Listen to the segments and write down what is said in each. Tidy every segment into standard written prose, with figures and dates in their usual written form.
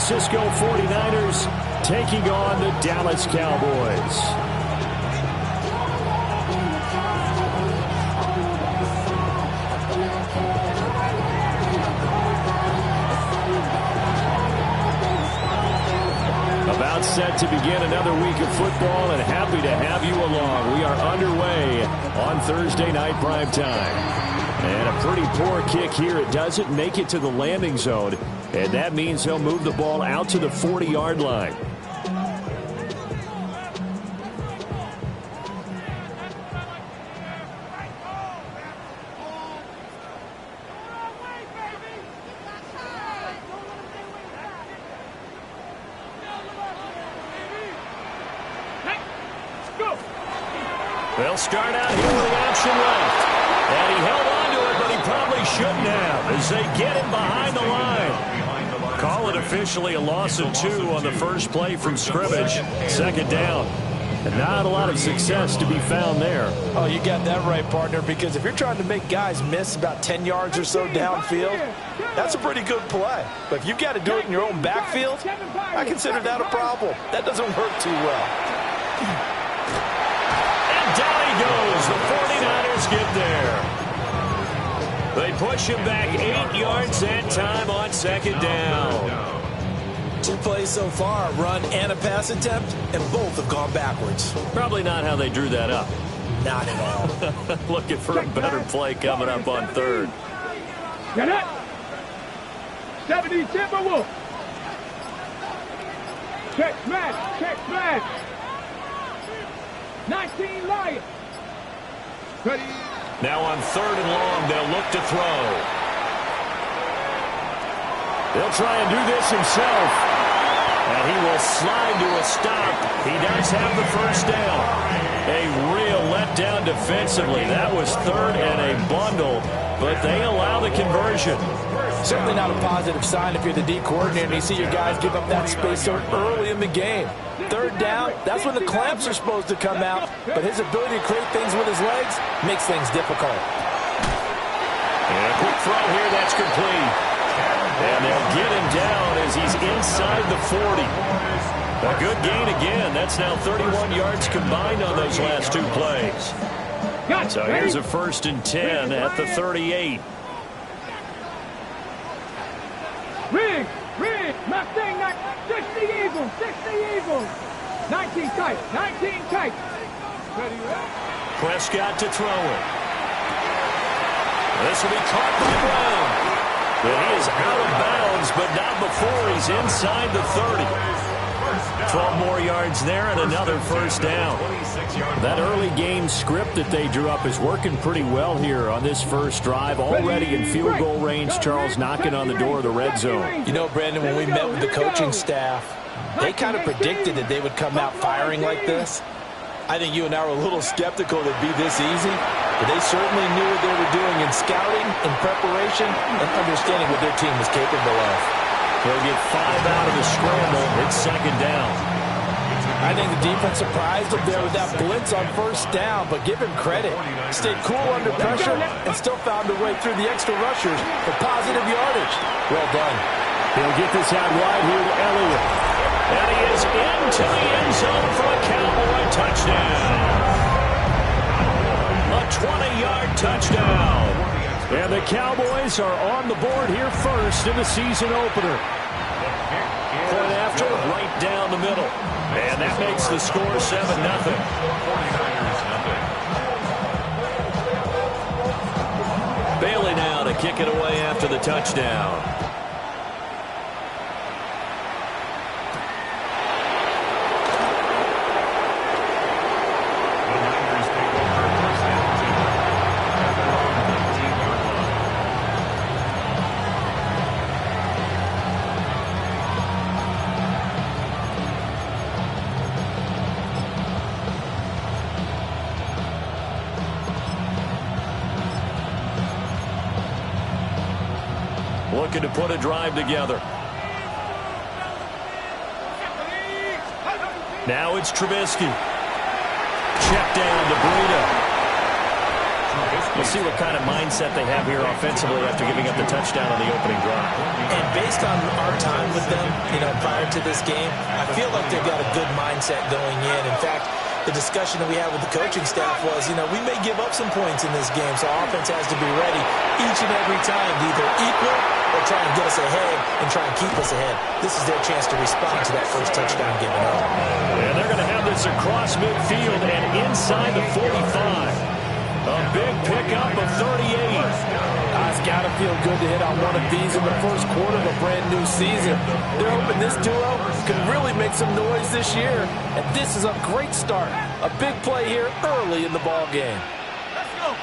Francisco 49ers taking on the Dallas Cowboys. About set to begin another week of football, and happy to have you along. We are underway on Thursday night primetime. And a pretty poor kick here. It doesn't make it to the landing zone, and that means he'll move the ball out to the 40-yard line. They'll start out here with an option left. And he held on to it, but he probably shouldn't have as they get him behind the line. Call it officially a loss of 2 on the first play from scrimmage. Second down. And not a lot of success to be found there. Oh, you got that right, partner, because if you're trying to make guys miss about 10 yards or so downfield, that's a pretty good play. But if you've got to do it in your own backfield, I consider that a problem. That doesn't work too well. Down he goes. The 49ers get there. They push him back 8 yards that time on second down. 2 plays so far, a run and a pass attempt, and both have gone backwards. Probably not how they drew that up. Not at all. Looking for a better play coming up on third. Get it. 70 Timberwolf. Check smash. Check smash. 19 Lions. Now on third and long, they'll look to throw. He'll try and do this himself. And he will slide to a stop. He does have the first down. A real letdown defensively. That was third and a bundle, but they allow the conversion. Certainly not a positive sign if you're the D coordinator and you see your guys give up that space so early in the game. Third down, that's when the clamps are supposed to come out, but his ability to create things with his legs makes things difficult. And a quick throw here, that's complete. And they'll get him down as he's inside the 40. A good gain again. That's now 31 yards combined on those last 2 plays. So here's a 1st and 10 at the 38. Rig, Mustang, 60 Eagles, 60 Eagles. 19 tight, 19 tight. Prescott to throw it. This will be caught by Brown. But he is out of bounds, but not before he's inside the 30. 12 more yards there and another first down. That early game script that they drew up is working pretty well here on this first drive. Already in field goal range, Charles, knocking on the door of the red zone. You know, Brandon, when we met with the coaching staff, they kind of predicted that they would come out firing like this. I think you and I were a little skeptical it'd be this easy, but they certainly knew what they were doing in scouting, in preparation, and understanding what their team was capable of. They'll get 5 out of the scramble. It's second down. I think the defense surprised him there with that blitz on first down, but give him credit. Stayed cool under pressure and still found a way through the extra rushers for positive yardage. Well done. He'll get this out wide here to Elliott. And he is into the end zone for a Cowboy touchdown. A 20-yard touchdown. And the Cowboys are on the board here first in the season opener. Point after, right down the middle. And that makes the score 7-0. Bailey now to kick it away after the touchdown. Looking to put a drive together. Now it's Trubisky. Check down to Breida. We'll see what kind of mindset they have here offensively after giving up the touchdown on the opening drive. And based on our time with them, prior to this game, I feel like they've got a good mindset going in. In fact, the discussion that we had with the coaching staff was, we may give up some points in this game, so our offense has to be ready each and every time to either equal or try and get us ahead and try and keep us ahead. This is their chance to respond to that first touchdown given up. And they're going to have this across midfield and inside the 45. A big pickup of 38. It's got to feel good to hit on one of these in the first quarter of a brand-new season. They're hoping this duo can really make some noise this year. And this is a great start. A big play here early in the ball game. Let's go.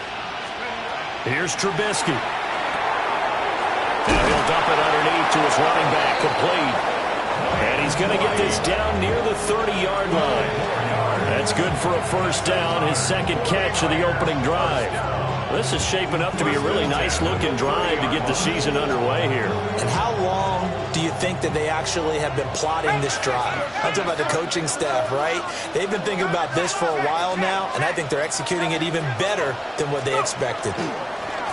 Here's Trubisky. And he'll dump it underneath to his running back, complete. And he's going to get this down near the 30-yard line. That's good for a first down, his second catch of the opening drive. This is shaping up to be a really nice-looking drive to get the season underway here. And how long do you think that they actually have been plotting this drive? I'm talking about the coaching staff, right? They've been thinking about this for a while now, and I think they're executing it even better than what they expected.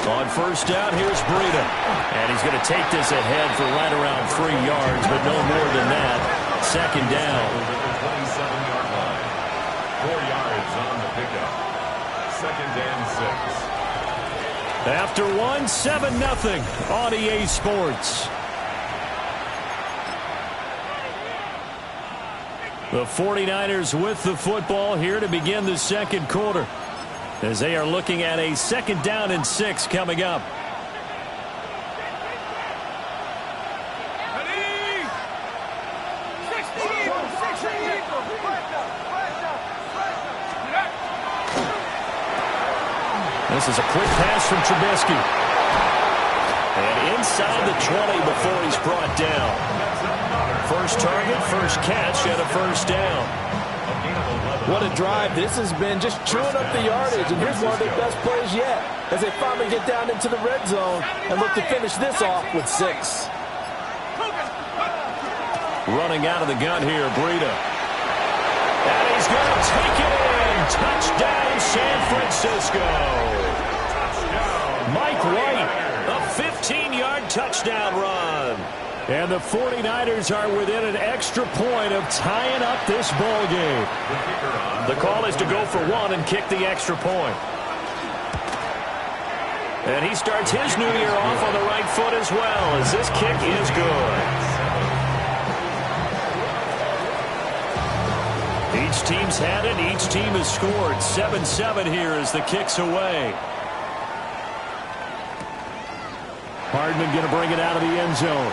On first down, here's Breida. And he's going to take this ahead for right around 3 yards, but no more than that. Second down. 27-yard line. 4 yards on the pickup. Second and 6. After one, 7-0 on EA Sports. The 49ers with the football here to begin the second quarter, as they are looking at a second down and 6 coming up. This is a quick pass from Trubisky. And inside the 20 before he's brought down. First target, first catch, and a first down. What a drive this has been, just chewing up the yardage. And here's one of their best plays yet, as they finally get down into the red zone and look to finish this off with 6. Running out of the gun here, Breida. And he's going to take it in. Touchdown, San Francisco. Mike White, a 15-yard touchdown run. And the 49ers are within an extra point of tying up this ball game. The call is to go for one and kick the extra point. And he starts his new year off on the right foot as well, as this kick is good. Each team's had it. Each team has scored. 7-7 here as the kick's away. Hardman going to bring it out of the end zone.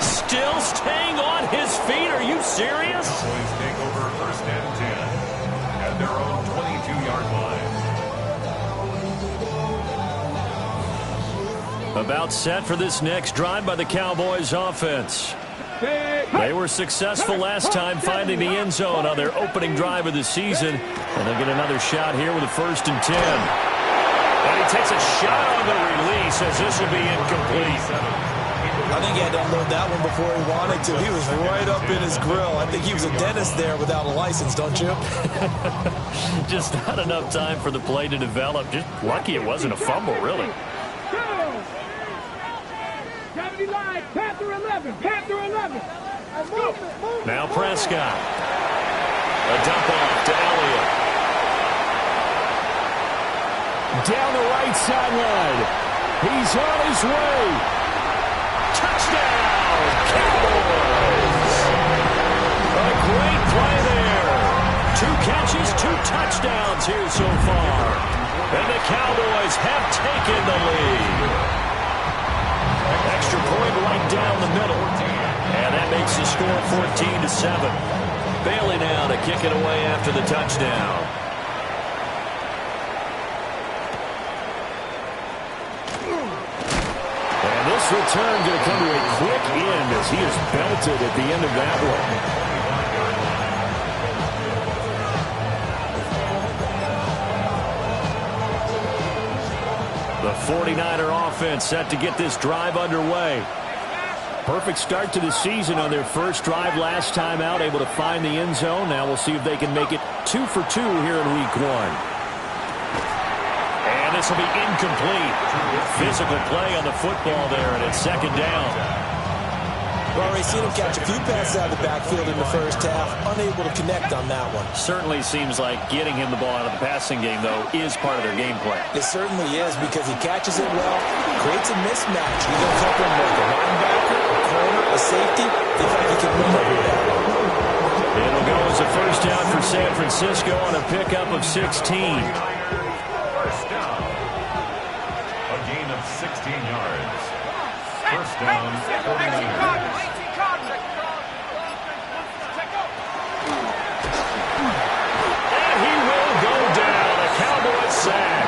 Still staying on his feet. Are you serious? Cowboys take over first and 10 at their own 22-yard line. About set for this next drive by the Cowboys offense. They were successful last time finding the end zone on their opening drive of the season. And they'll get another shot here with a first and 10. And he takes a shot on the release as this will be incomplete. I think he had to unload that one before he wanted to. He was right up in his grill. I think he was a dentist there without a license, don't you? Just not enough time for the play to develop. Just lucky it wasn't a fumble, really. Panther 11. Panther 11. Now Prescott. A dump off to Elliott. Down the right sideline. He's on his way. Touchdown, Cowboys. A great play there. 2 catches, 2 touchdowns here so far. And the Cowboys have taken the lead. Extra point right down the middle. And that makes the score 14-7. Bailey now to kick it away after the touchdown. And this return going to come to a quick end as he is belted at the end of that one. The 49er offense set to get this drive underway. Perfect start to the season on their first drive last time out, able to find the end zone. Now we'll see if they can make it 2 for 2 here in week 1. And a this will be incomplete. Physical play on the football there, and it's second down. Well, we've seen him catch a few passes out of the backfield in the first half, unable to connect on that one. Certainly seems like getting him the ball out of the passing game, though, is part of their game plan. It certainly is, because he catches it well, creates a mismatch. He goes up in like a linebacker, a corner, a safety. Feels like he can win over that one. It'll go as a first down for San Francisco on a pickup of 16. First down. A gain of 16 yards. First down, 49ers. And he will go down. A Cowboy sack.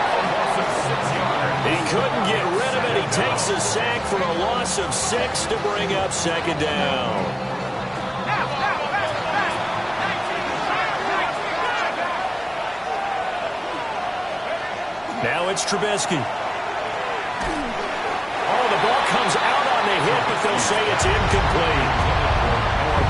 He couldn't get rid of it. He takes a sack for a loss of 6 to bring up second down. Now it's Trubisky. Oh, the ball comes out on the hit, but they'll say it's incomplete.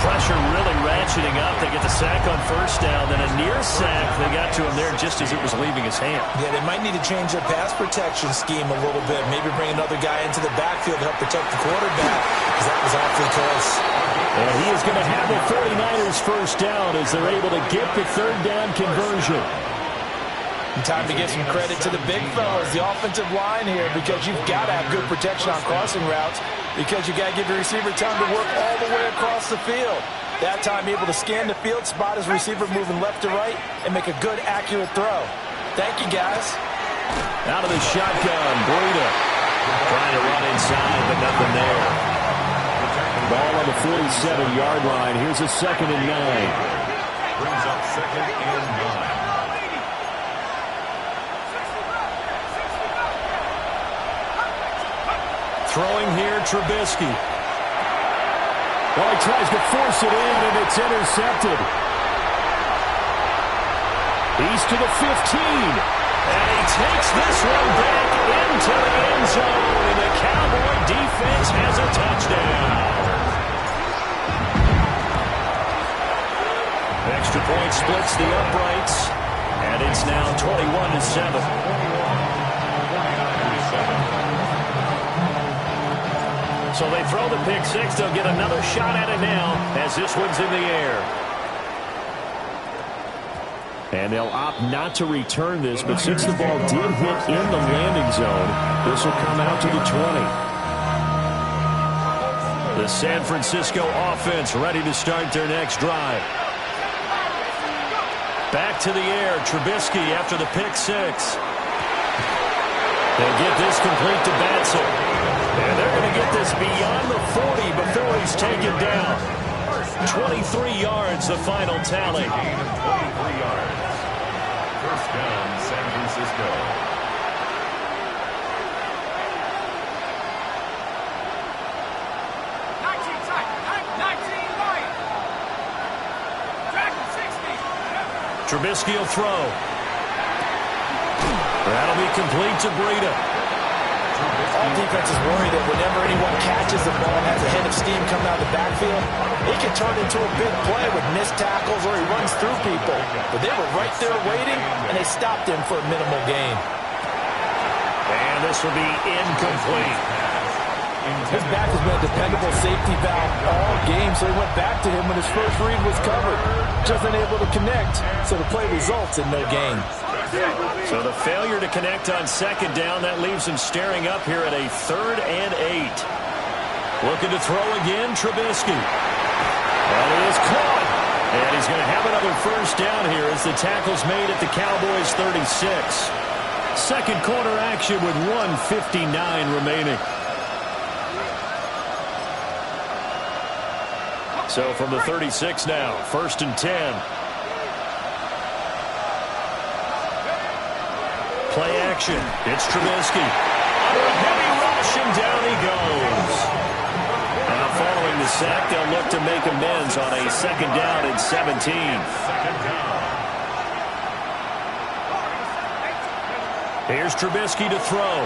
Pressure really ratcheting up. They get the sack on first down, then a near sack. They got to him there just as it was leaving his hand. Yeah, they might need to change their pass protection scheme a little bit. Maybe bring another guy into the backfield to help protect the quarterback, because that was awfully close. And he is going to have the 49ers first down as they're able to get the third down conversion. And time to give some credit to the big fellas, the offensive line here, because you've got to have good protection on crossing routes, because you got to give your receiver time to work all the way across the field. That time able to scan the field, spot his receiver moving left to right, and make a good, accurate throw. Thank you, guys. Out of the shotgun, Breida trying to run inside, but nothing there. Ball on the 47-yard line. Here's a 2nd and 9. Brings up 2nd and 9. Throwing here, Trubisky. Well, he tries to force it in, and it's intercepted. He's to the 15. And he takes this one back into the end zone, and the Cowboy defense has a touchdown. Extra point splits the uprights, and it's now 21-7. So they throw the pick six. They'll get another shot at it now as this one's in the air. And they'll opt not to return this, but since the ball did hit in the landing zone, this will come out to the 20. The San Francisco offense ready to start their next drive. Back to the air, Trubisky after the pick six. They get this complete to Batson. And they're going to get this beyond the 40 before he's taken down. 23 yards, the final tally. 23 yards. First down, San Francisco. Trubisky will throw. That'll be complete to Breida. All defenses worry that whenever anyone catches the ball and has a head of steam coming out of the backfield, it can turn into a big play with missed tackles or he runs through people. But they were right there waiting, and they stopped him for a minimal gain. And this will be incomplete. His back has been a dependable safety valve all game, so he went back to him when his first read was covered. Just unable to connect, so the play results in no gain. So the failure to connect on second down, that leaves him staring up here at a 3rd and 8. Looking to throw again, Trubisky. And he is caught. And he's going to have another first down here as the tackle's made at the Cowboys' 36. Second quarter action with 1:59 remaining. So from the 36 now, 1st and 10. Play action. It's Trubisky. Under a heavy rush, and down he goes. Now following the sack, they'll look to make amends on a 2nd down and 17. Second down. Here's Trubisky to throw.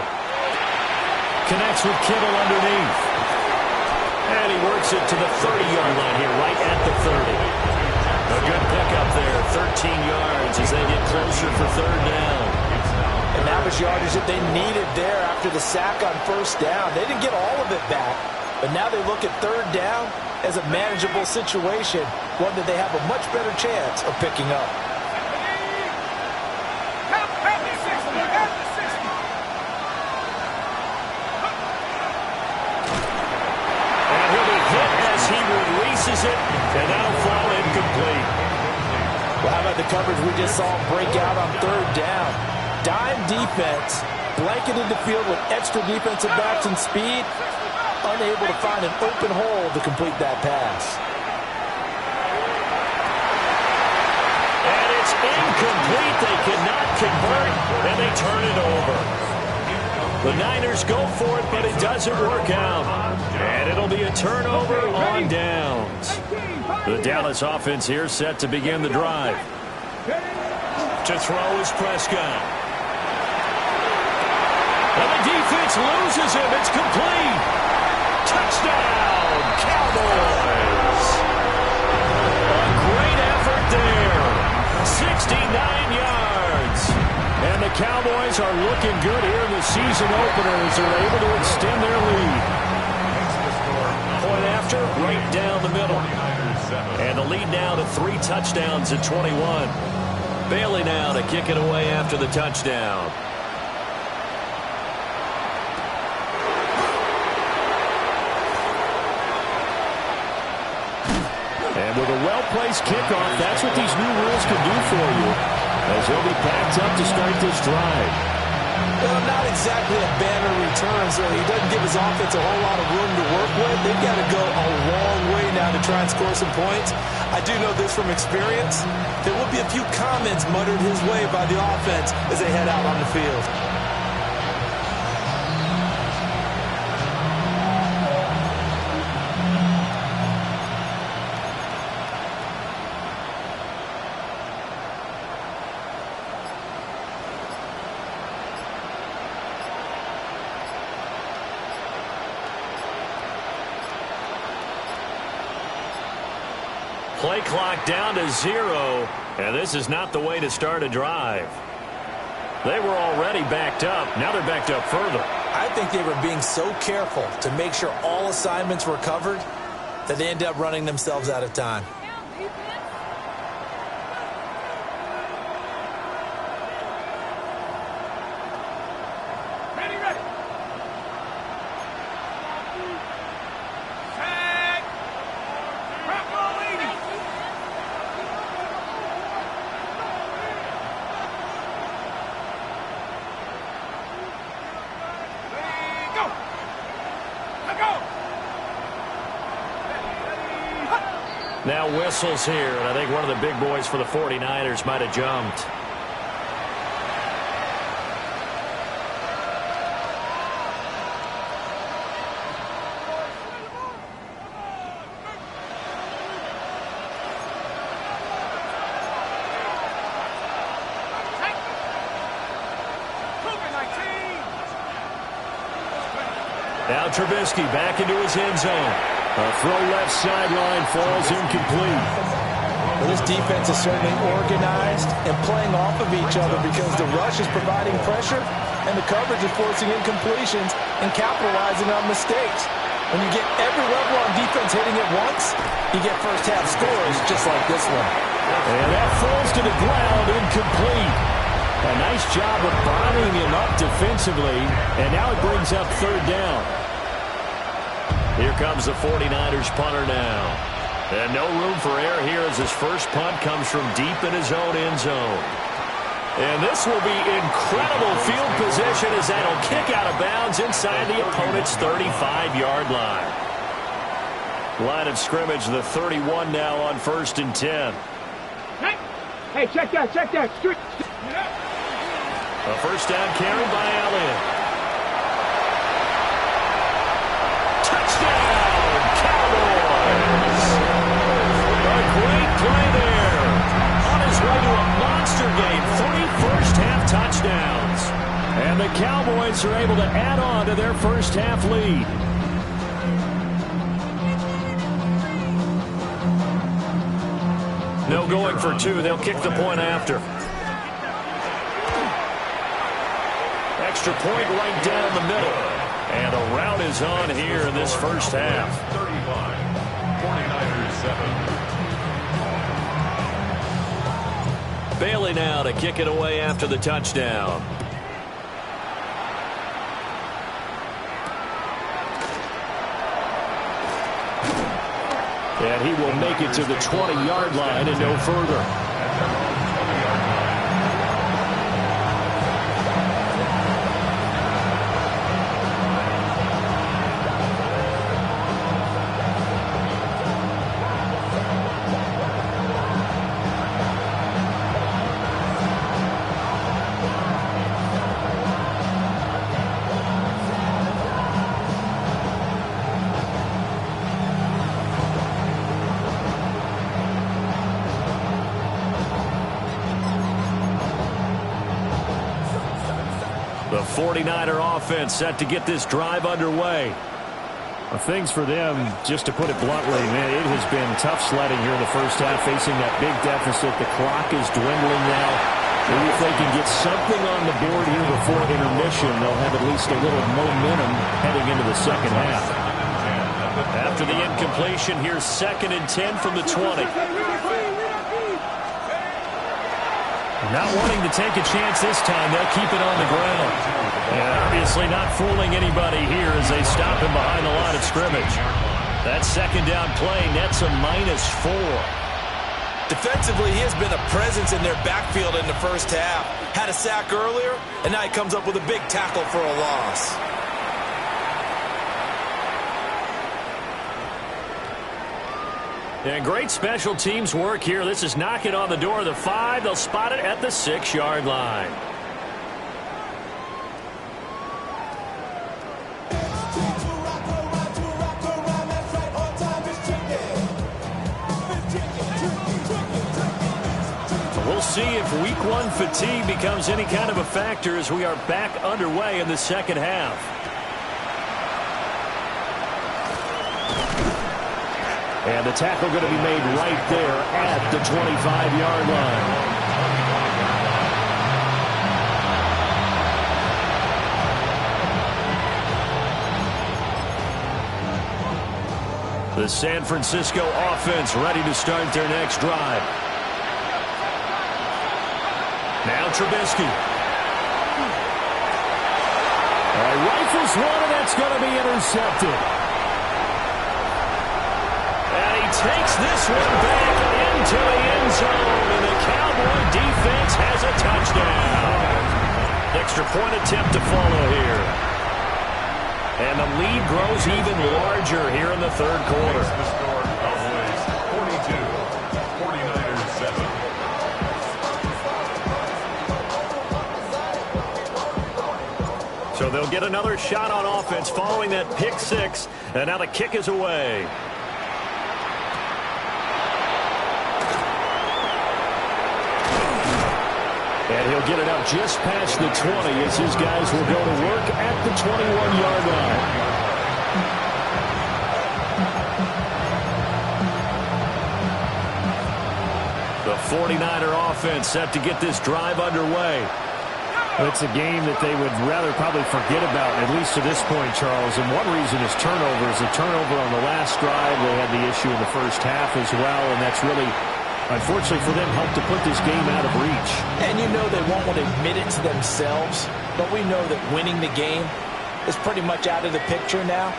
Connects with Kittle underneath. And he works it to the 30-yard line here, right at the 30. A good pickup there, 13 yards as they get closer for 3rd down. And that was yardage that they needed there after the sack on first down. They didn't get all of it back, but now they look at third down as a manageable situation, one that they have a much better chance of picking up. And he'll be hit as he releases it, and that'll fall incomplete. Well, how about the coverage we just saw break out on third down? Dime defense, blanketed the field with extra defensive backs and speed, unable to find an open hole to complete that pass. And it's incomplete. They cannot convert, and they turn it over. The Niners go for it, but it doesn't work out. And it'll be a turnover on downs. The Dallas offense here set to begin the drive. To throw is Prescott. And the defense loses him. It's complete. Touchdown, Cowboys. A great effort there. 69 yards. And the Cowboys are looking good here in the season opener as they're able to extend their lead. Point after, right down the middle. And the lead now to 3 touchdowns at 21. Bailey now to kick it away after the touchdown. And with a well-placed kickoff, that's what these new rules can do for you, as he'll be packed up to start this drive. Well, not exactly a banner return, so he doesn't give his offense a whole lot of room to work with. They've got to go a long way now to try and score some points. I do know this from experience. There will be a few comments muttered his way by the offense as they head out on the field. Play clock down to 0, and this is not the way to start a drive. They were already backed up. Now they're backed up further. I think they were being so careful to make sure all assignments were covered that they ended up running themselves out of time. Now whistles here, and I think one of the big boys for the 49ers might have jumped. Now Trubisky back into his end zone. A throw left sideline falls incomplete. Well, this defense is certainly organized and playing off of each other because the rush is providing pressure and the coverage is forcing incompletions and capitalizing on mistakes. When you get every level on defense hitting at once, you get first-half scores just like this one. And that falls to the ground incomplete. A nice job of bottling him up defensively, and now it brings up third down. Here comes the 49ers punter now. And no room for error here as his first punt comes from deep in his own end zone. And this will be incredible field position as that'll kick out of bounds inside the opponent's 35-yard line. Line of scrimmage, the 31 now on 1st and 10. Hey, check that, check that. A first down carry by Allen. Touchdown, Cowboys! A great play there. On his way to a monster game, 3 first-half touchdowns. And the Cowboys are able to add on to their first-half lead. No going for 2. They'll kick the point after. extra point right down the middle. And a rout is on here in this first half. 35, 49ers 7. Bailey now to kick it away after the touchdown. And he will make it to the 20-yard line and no further. The 49er offense set to get this drive underway. Well, things for them, just to put it bluntly, man, it has been tough sledding here in the first half, facing that big deficit. The clock is dwindling now. Maybe if they can get something on the board here before intermission, they'll have at least a little momentum heading into the second half. After the incompletion, here's 2nd and 10 from the 20. Not wanting to take a chance this time, they'll keep it on the ground. And obviously not fooling anybody here as they stop him behind the line of scrimmage. That second down play nets a -4. Defensively, he has been a presence in their backfield in the first half. Had a sack earlier, and now he comes up with a big tackle for a loss. And great special teams work here. This is knocking on the door of the 5. They'll spot it at the 6-yard line. We'll see if week 1 fatigue becomes any kind of a factor as we are back underway in the second half. And the tackle going to be made right there at the 25-yard line. The San Francisco offense ready to start their next drive. Now Trubisky. Rifles one, and that's going to be intercepted. And he takes this one back into the end zone, and the Cowboy defense has a touchdown. Extra point attempt to follow here. And the lead grows even larger here in the third quarter. The score, Cowboys 42, 49ers 7. So they'll get another shot on offense following that pick 6, and now the kick is away. And he'll get it out just past the 20 as his guys will go to work at the 21-yard line. The 49er offense set to get this drive underway. It's a game that they would rather probably forget about, at least to this point, Charles. And one reason is turnovers. A turnover on the last drive. They had the issue in the first half as well, and that's really, unfortunately for them, helped to put this game out of reach. And you know they won't want to admit it to themselves, but we know that winning the game is pretty much out of the picture now.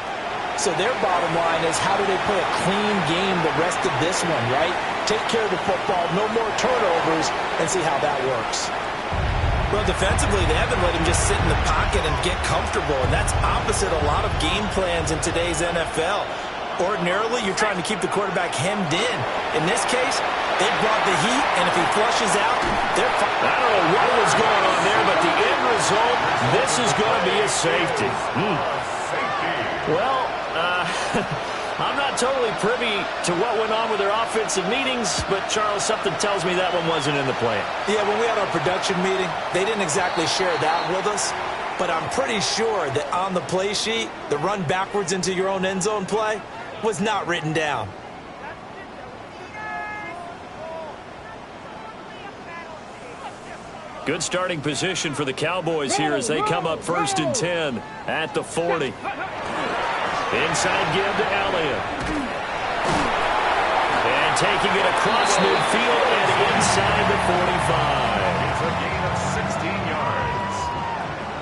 So their bottom line is, how do they play a clean game the rest of this one, right? Take care of the football, no more turnovers, and see how that works. Well, defensively, they haven't let him just sit in the pocket and get comfortable, and that's opposite a lot of game plans in today's NFL. Ordinarily, you're trying to keep the quarterback hemmed in. In this case, they brought the heat, and if he flushes out, they're fine. I don't know what was going on there, but the end result, this is going to be a safety. Well, I'm not totally privy to what went on with their offensive meetings, but, Charles, something tells me that one wasn't in the plan. Yeah, when we had our production meeting, they didn't exactly share that with us, but I'm pretty sure that on the play sheet, the run backwards into your own end zone play was not written down. Good starting position for the Cowboys here as they come up 1st and 10 at the 40. Inside give to Elliott. And taking it across midfield and inside the 45. It's a gain of 16 yards.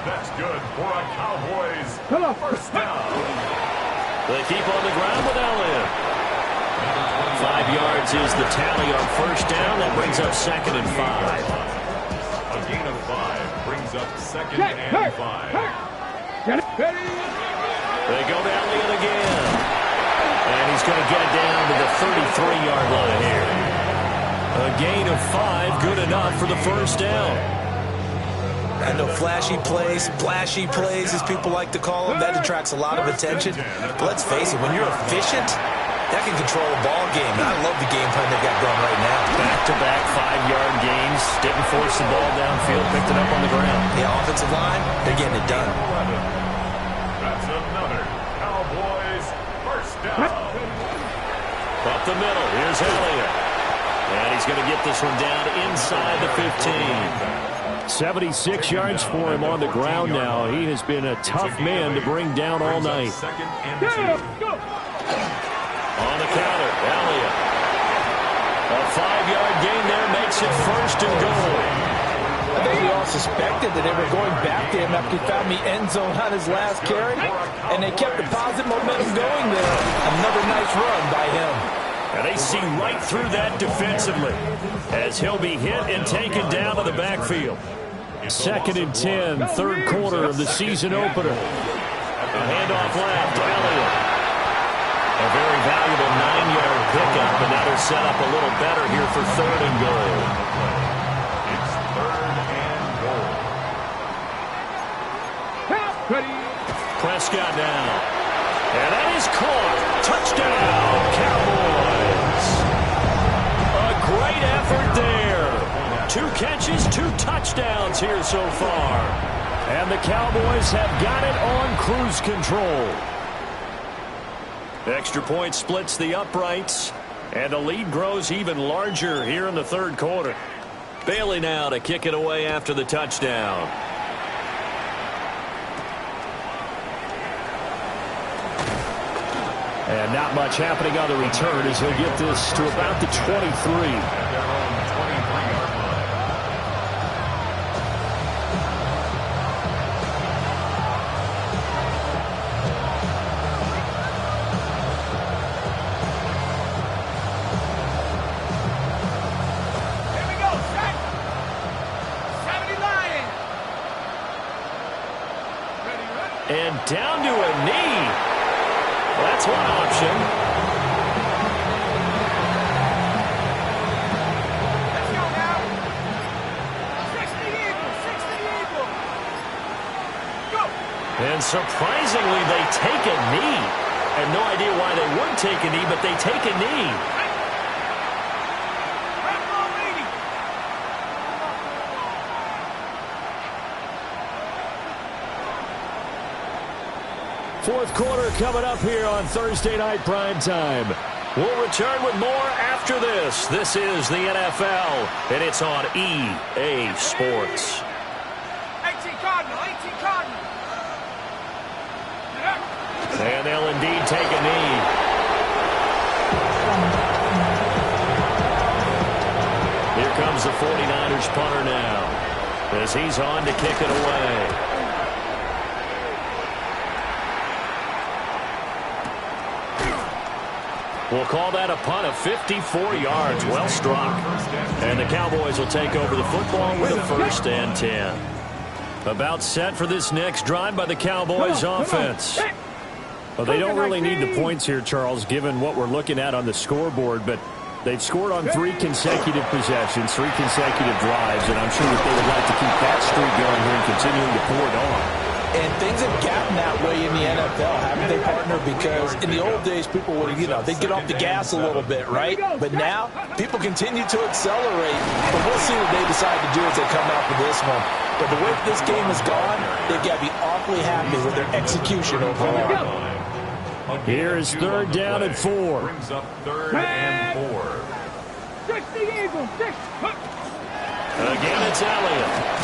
That's good for a Cowboys first down. They keep on the ground with Elliott. 5 yards is the tally on first down. That brings up 2nd and 5. A gain of 5 brings up 2nd and 5. They go to Elliott again. And he's going to get it down to the 33-yard line here. A gain of 5, good enough for the first down. I know flashy plays, splashy plays, as people like to call them, that attracts a lot of attention. But let's face it, when you're efficient, that can control a ball game. And I love the game plan they've got going right now. Back-to-back 5-yard gains. Didn't force the ball downfield. Picked it up on the ground. The offensive line, they're getting it done. That's another Cowboys first down. Up the middle. Here's Elliott. And he's going to get this one down inside the 15. 76 yards for him on the ground now. He has been a tough man to bring down all night. 2nd and 2. On the counter, Elliott. A 5-yard gain there makes it 1st and goal. I think we all suspected that they were going back to him after he found the end zone on his last carry, and they kept the positive momentum going there. Another nice run by him. And they see right through that defensively as he'll be hit and taken down to the backfield. 2nd and 10, 3rd quarter of the season opener. A handoff left to Elliott. A very valuable 9-yard pickup, and that'll set up a little better here for 3rd and goal. It's 3rd and goal. Prescott now. And that is caught. Touchdown, Cowboys. A great effort there. 2 catches, 2 touchdowns here so far. And the Cowboys have got it on cruise control. Extra point splits the uprights, and the lead grows even larger here in the 3rd quarter. Bailey now to kick it away after the touchdown. And not much happening on the return as he'll get this to about the 23. And down to a knee. That's one option. Let's go now. 60 Eagles, 60 Eagles. Go. And surprisingly, they take a knee. I have no idea why they would take a knee, but they take a knee. Fourth quarter coming up here on Thursday Night Prime Time. We'll return with more after this. This is the NFL, and it's on EA Sports. 18 Cardinal, 18 Cardinal. And they'll indeed take a knee. Here comes the 49ers punter now as he's on to kick it away. We'll call that a punt of 54 yards. Well struck. And the Cowboys will take over the football with a 1st and 10. About set for this next drive by the Cowboys offense. Well, they don't really need the points here, Charles, given what we're looking at on the scoreboard, but they've scored on 3 consecutive possessions, 3 consecutive drives, and I'm sure that they would like to keep that streak going here and continuing to pour it on. And things have gotten that way in the NFL, haven't they, partner? Because in the old days, people would, they'd get off the gas a little bit, right? But now, people continue to accelerate. But we'll see what they decide to do as they come out with this one. But the way this game has gone, they've got to be awfully happy with their execution overall. Here is 3rd down and 4. Brings up 3rd and 4. 60 Eagles, 6. Again, it's Elliott.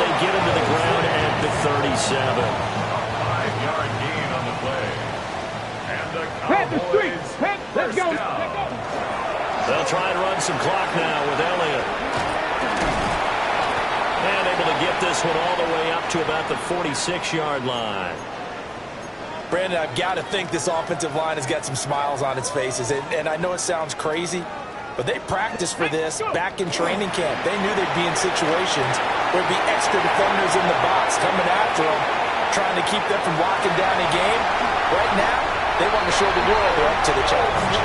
they get him to the ground at the 37. 5-yard gain on the play. And the Cowboys Let's go. They'll try and run some clock now with Elliott. And able to get this one all the way up to about the 46-yard line. Brandon, I've got to think this offensive line has got some smiles on its faces. And I know it sounds crazy, but they practiced for this back in training camp. They knew they'd be in situations where there'd be extra defenders in the box coming after them, trying to keep them from locking down a game. Right now, they want to show the world they're up to the challenge.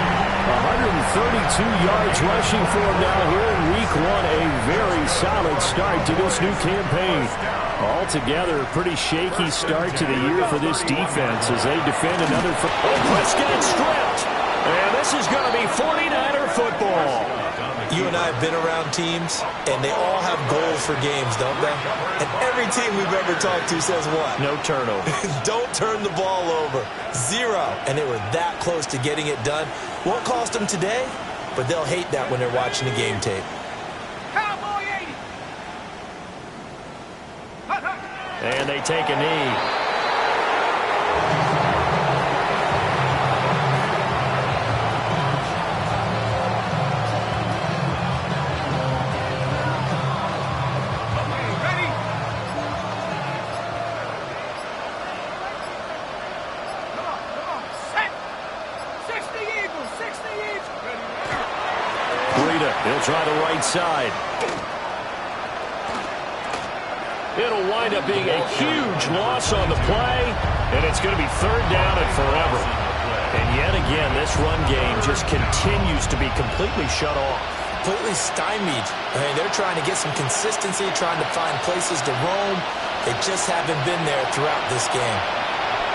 132 yards rushing for him now here in Week 1. A very solid start to this new campaign. Altogether, a pretty shaky start to the year for this defense as they defend another. Prescott stripped. And this is going to be 49er football. You and I have been around teams, and they all have goals for games, don't they? And every team we've ever talked to says what? No turnover. Don't turn the ball over. 0. And they were that close to getting it done. Won't cost them today, but they'll hate that when they're watching the game tape. Cowboy 80. And they take a knee. He'll try the right side. It'll wind up being a huge loss on the play, and it's going to be 3rd down and forever. And yet again, this run game just continues to be completely shut off. Completely stymied. I mean, they're trying to get some consistency, trying to find places to roam. They just haven't been there throughout this game.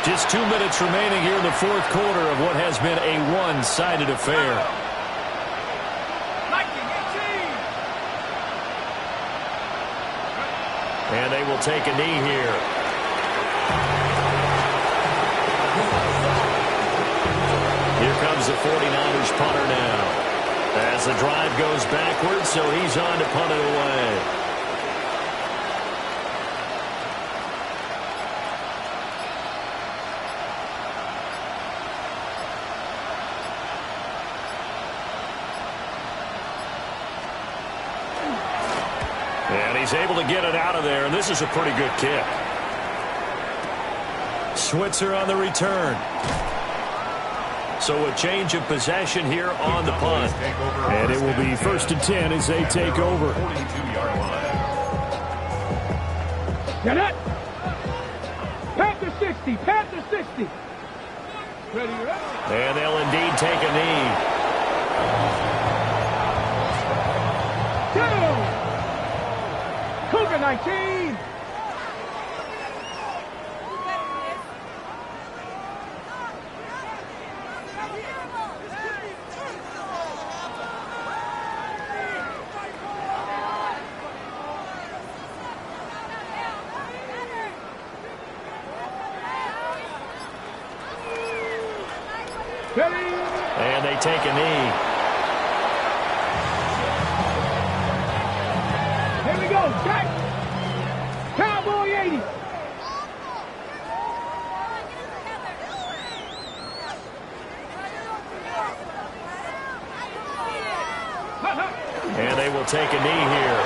Just 2 minutes remaining here in the 4th quarter of what has been a one-sided affair. And they will take a knee here. Here comes the 49ers punter now. As the drive goes backwards, so he's on to punt it away. And he's able to get it out of there, and this is a pretty good kick. Switzer on the return. So a change of possession here on the punt. And it will be 1st and 10 as they take over. 42-yard line. Get it. Panther 60. Panther 60. Ready, ready. And they'll indeed take a knee. Cougar 19. And they take a knee. Here we go. Jack. Cowboy 80. And they will take a knee here.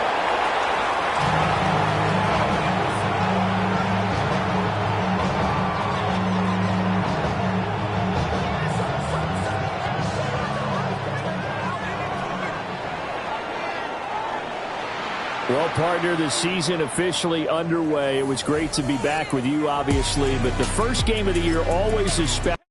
Well, partner, the season officially underway. It was great to be back with you, obviously, but the first game of the year always is special.